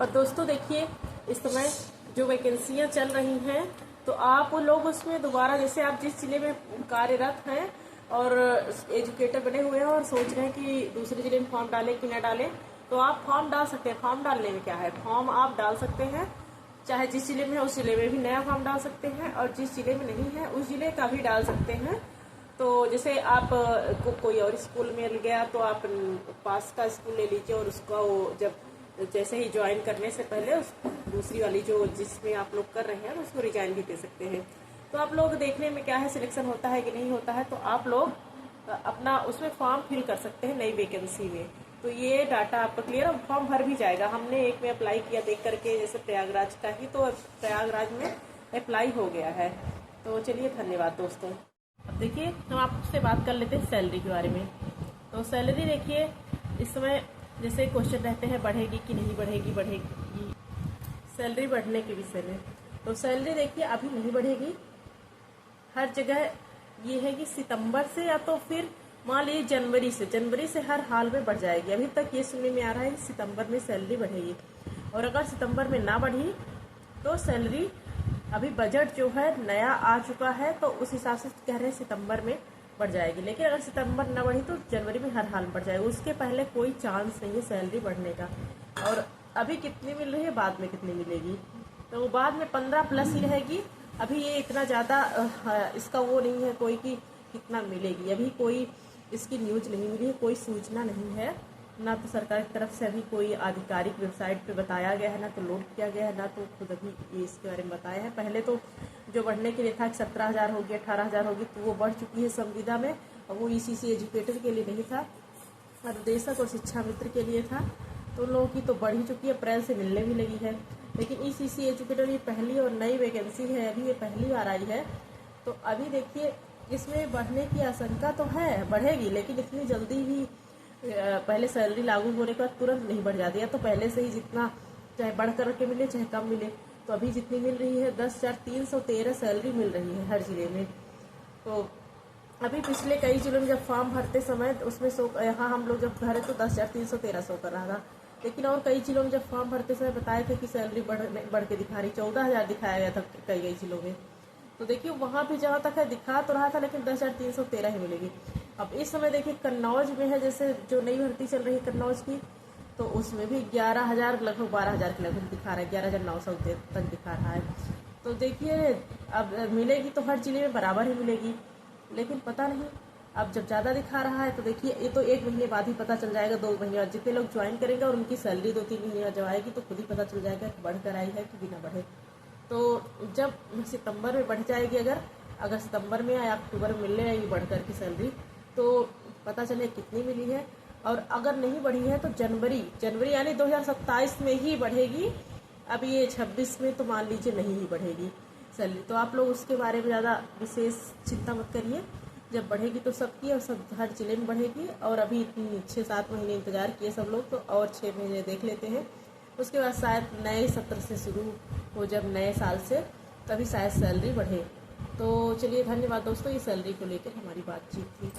और दोस्तों देखिए, इस समय जो वैकेंसियां चल रही हैं, तो आप लोग उसमें दोबारा, जैसे आप जिस जिले में कार्यरत हैं और एजुकेटर बने हुए हैं और सोच रहे हैं कि दूसरे जिले में फॉर्म डालें कि ना डालें, तो आप फॉर्म डाल सकते हैं। फॉर्म डालने में क्या है, फॉर्म आप डाल सकते हैं, चाहे जिस जिले में है उस जिले में भी नया फॉर्म डाल सकते हैं, और जिस जिले में नहीं है उस जिले का भी डाल सकते हैं। तो जैसे आप को कोई और स्कूल मिल गया तो आप पास का स्कूल ले लीजिए, और उसका वो जब जैसे ही ज्वाइन करने से पहले उस दूसरी वाली जो जिसमें आप लोग कर रहे हैं उसको रिजाइन भी दे सकते हैं। तो आप लोग देखने में क्या है, सिलेक्शन होता है कि नहीं होता है, तो आप लोग अपना उसमें फॉर्म फिल कर सकते हैं नई वैकेंसी में। तो ये डाटा आपका क्लियर, फॉर्म भर भी जाएगा। हमने एक में अप्लाई किया देख करके, जैसे प्रयागराज का ही, तो प्रयागराज में अप्लाई हो गया है। तो चलिए, धन्यवाद दोस्तों। अब देखिए, हम आपसे बात कर लेते हैं सैलरी के बारे में। तो सैलरी देखिए, इस समय जैसे क्वेश्चन रहते हैं बढ़ेगी कि नहीं बढ़ेगी, सैलरी बढ़ने के विषय में। तो सैलरी देखिए अभी नहीं बढ़ेगी, हर जगह ये है कि सितंबर से या तो फिर मान लीजिए जनवरी से हर हाल में बढ़ जाएगी। अभी तक ये सुनने में आ रहा है कि सितंबर में सैलरी बढ़ेगी, और अगर सितंबर में ना बढ़ी तो सैलरी, अभी बजट जो है नया आ चुका है तो उस हिसाब से कह रहे हैं सितंबर में बढ़ जाएगी। लेकिन अगर सितंबर ना बढ़ी तो जनवरी में हर हाल में बढ़ जाएगी, उसके पहले कोई चांस नहीं है सैलरी बढ़ने का। और अभी कितनी मिल रही है, बाद में कितनी मिलेगी, तो बाद में 15+ ही रहेगी। अभी ये इतना ज़्यादा इसका वो नहीं है कोई कि कितना मिलेगी, अभी कोई इसकी न्यूज नहीं मिली है, कोई सूचना नहीं है, ना तो सरकार की तरफ से अभी कोई आधिकारिक वेबसाइट पे बताया गया है, ना तो लोड किया गया है, ना तो खुद अभी ये इसके बारे में बताया है। पहले तो जो बढ़ने के लिए था कि 17,000 होगी, 18,000 होगी, तो वो बढ़ चुकी है संविदा में, और वो ECC एजुकेटर के लिए नहीं था, निर्देशक और शिक्षा मित्र के लिए था। तो उन लोगों की तो बढ़ ही चुकी है, अप्रैल से मिलने भी लगी है। लेकिन ECC एजुकेटर ये पहली और नई वैकेंसी है, अभी ये पहली बार आई है। तो अभी देखिए, इसमें बढ़ने की आशंका तो है, बढ़ेगी, लेकिन इतनी जल्दी भी पहले सैलरी लागू होने के बाद तुरंत नहीं बढ़ जाती है। तो पहले से ही जितना चाहे बढ़ कर के मिले चाहे कम मिले, तो अभी जितनी मिल रही है 10,313 सैलरी मिल रही है हर जिले में। तो अभी पिछले कई जिलों में जब फॉर्म भरते समय उसमें यहाँ हम लोग जब भरे तो 10,313 शो कर रहा था, लेकिन और कई जिलों में जब फॉर्म भरते समय बताए थे कि सैलरी बढ़ के दिखा रही, 14,000 दिखाया गया था कई जिलों में। तो देखिए वहाँ भी जहाँ तक है दिखा तो रहा था, लेकिन 10,313 ही मिलेगी। अब इस समय देखिए कन्नौज में है, जैसे जो नई भर्ती चल रही है कन्नौज की, तो उसमें भी 11,000 लगभग 12,000 के लगभग दिखा रहा है, 11,900 तक दिखा रहा है। तो देखिए अब मिलेगी तो हर जिले में बराबर ही मिलेगी, लेकिन पता नहीं, अब जब ज़्यादा दिखा रहा है तो देखिए ये तो 1 महीने बाद ही पता चल जाएगा, 2 महीने बाद जितने लोग ज्वाइन करेंगे और उनकी सैलरी 2-3 महीने जब आएगी तो खुद ही पता चल जाएगा कि बढ़कर आई है कि बिना बढ़े। तो जब सितंबर में बढ़ जाएगी, अगर सितंबर में या अक्टूबर में मिलने लगेगी बढ़कर की सैलरी, तो पता चले कितनी मिली है। और अगर नहीं बढ़ी है तो जनवरी यानी 2027 में ही बढ़ेगी। अब ये 26 में तो मान लीजिए नहीं ही बढ़ेगी सैलरी। तो आप लोग उसके बारे में ज़्यादा विशेष चिंता मत करिए, जब बढ़ेगी तो सबकी और सब हर जिले में बढ़ेगी। और अभी इतनी 6-7 महीने इंतजार किए सब लोग, तो और 6 महीने देख लेते हैं, उसके बाद शायद नए सत्र से शुरू हो, जब नए साल से, तभी शायद सैलरी बढ़े। तो चलिए, धन्यवाद दोस्तों, ये सैलरी को लेकर हमारी बातचीत थी।